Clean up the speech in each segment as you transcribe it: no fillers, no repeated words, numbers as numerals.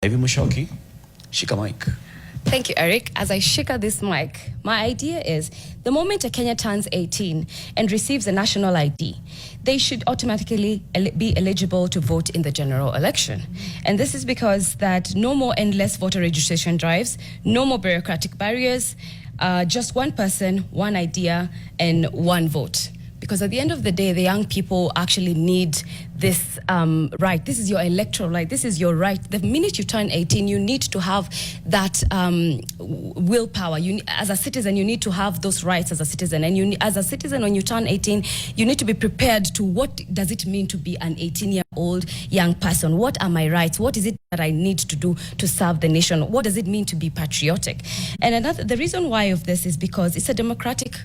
Ivy Muchoki, shika mic. Thank you, Eric. As I shika this mic, my idea is the moment a Kenya turns 18 and receives a national ID, they should automatically be eligible to vote in the general election. And this is because that no more endless voter registration drives, no more bureaucratic barriers, just one person, one idea, and one vote. Because at the end of the day, the young people actually need this right. This is your electoral right. This is your right. The minute you turn 18, you need to have that willpower. As a citizen, you need to have those rights as a citizen. And as a citizen, when you turn 18, you need to be prepared to what does it mean to be an 18-year-old young person? What are my rights? What is it that I need to do to serve the nation? What does it mean to be patriotic? And the reason why of this is because it's a democratic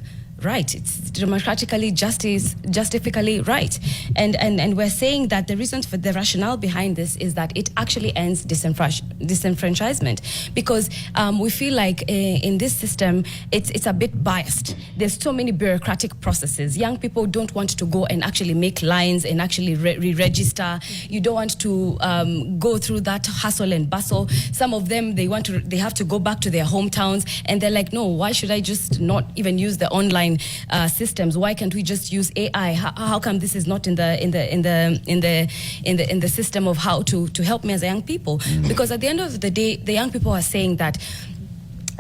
right. It's democratically justifically right. And we're saying that the reason for the rationale behind this is that it actually ends disenfranchisement, because we feel like in this system, it's a bit biased. There's so many bureaucratic processes. Young people don't want to go and actually make lines and actually re-register. You don't want to go through that hustle and bustle. Some of them, they have to go back to their hometowns, and they're like, no, why should I just not even use the online systems? Why can't we just use AI? How come this is not in the system of how to help me as a young people? Because at the end of the day, the young people are saying that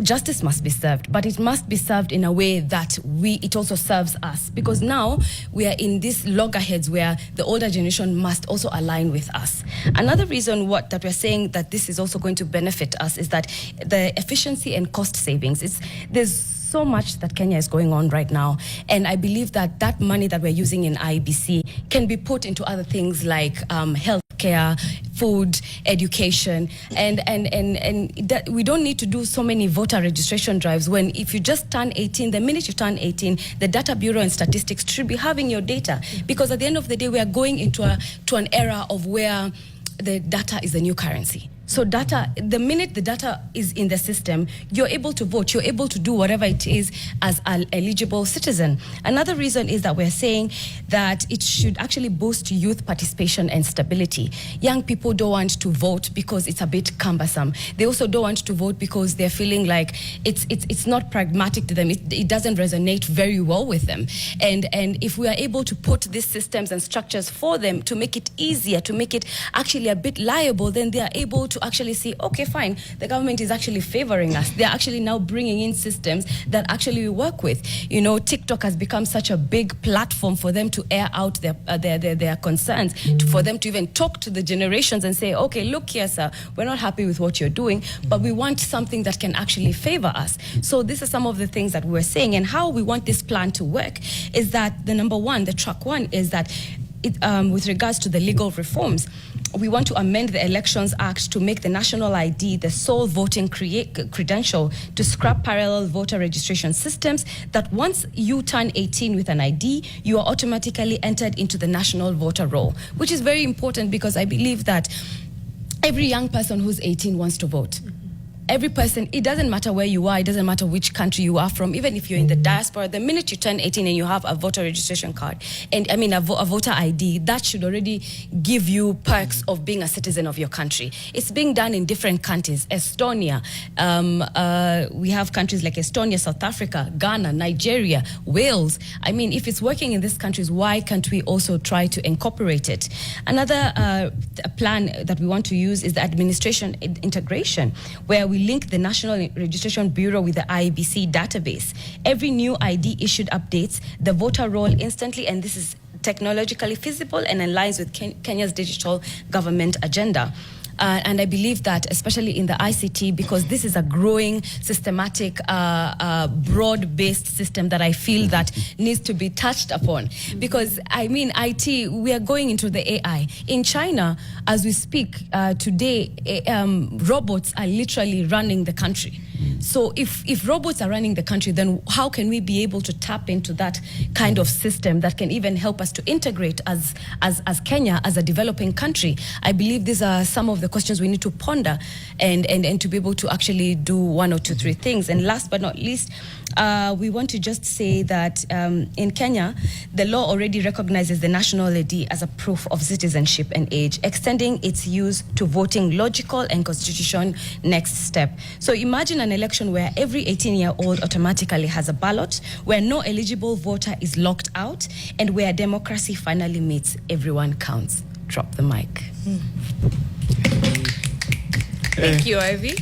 justice must be served, but it must be served in a way that it also serves us. Because now we are in these loggerheads where the older generation must also align with us. Another reason that we're saying that this is also going to benefit us is that the efficiency and cost savings. There's so much that Kenya is going on right now, and I believe that that money that we're using in IBC can be put into other things like healthcare, food, education, and that we don't need to do so many voter registration drives. When if you just turn 18, the minute you turn 18, the Data Bureau and Statistics should be having your data, because at the end of the day, we are going into an era of where the data is the new currency. So the minute the data is in the system, you're able to vote, you're able to do whatever it is as an eligible citizen. Another reason is that we're saying that it should actually boost youth participation and stability. Young people don't want to vote because it's a bit cumbersome. They also don't want to vote because they're feeling like it's not pragmatic to them. It doesn't resonate very well with them. And if we are able to put these systems and structures for them to make it easier, to make it actually a bit liable, then they are able to actually see, okay, fine, the government is actually favoring us. They're actually now bringing in systems that actually we work with. You know, TikTok has become such a big platform for them to air out their concerns, for them to even talk to the generations and say, okay, look here, sir, we're not happy with what you're doing, but we want something that can actually favor us. So this is some of the things that we're saying, and how we want this plan to work is that the track one is that with regards to the legal reforms, we want to amend the Elections Act to make the national ID the sole voting credential, to scrap parallel voter registration systems, that once you turn 18 with an ID, you are automatically entered into the national voter roll, which is very important, because I believe that every young person who's 18 wants to vote. Every person, it doesn't matter where you are, it doesn't matter which country you are from, even if you're in the diaspora, the minute you turn 18 and you have a voter registration card, and a voter ID, that should already give you perks of being a citizen of your country. It's being done in different countries. Estonia, we have countries like Estonia, South Africa, Ghana, Nigeria, Wales. I mean, if it's working in these countries, why can't we also try to incorporate it? Another plan that we want to use is the administration integration, where we link the National Registration Bureau with the IBC database. Every new ID issued updates the voter roll instantly, and this is technologically feasible and aligns with Kenya's digital government agenda. And I believe that, especially in the ICT, because this is a growing, systematic, broad-based system that I feel that needs to be touched upon. Because, I mean, IT, we are going into the AI. In China, as we speak today, robots are literally running the country. So if robots are running the country, then how can we be able to tap into that kind of system that can even help us to integrate as Kenya, as a developing country? I believe these are some of the questions we need to ponder and to be able to actually do 1 or 2, 3 things. And last but not least, we want to just say that in Kenya, the law already recognizes the national ID as a proof of citizenship and age, extending its use to voting logical and constitution next step. So imagine an election where every 18-year-old automatically has a ballot, where no eligible voter is locked out, and where democracy finally meets everyone counts. Drop the mic. Thank you, Ivy.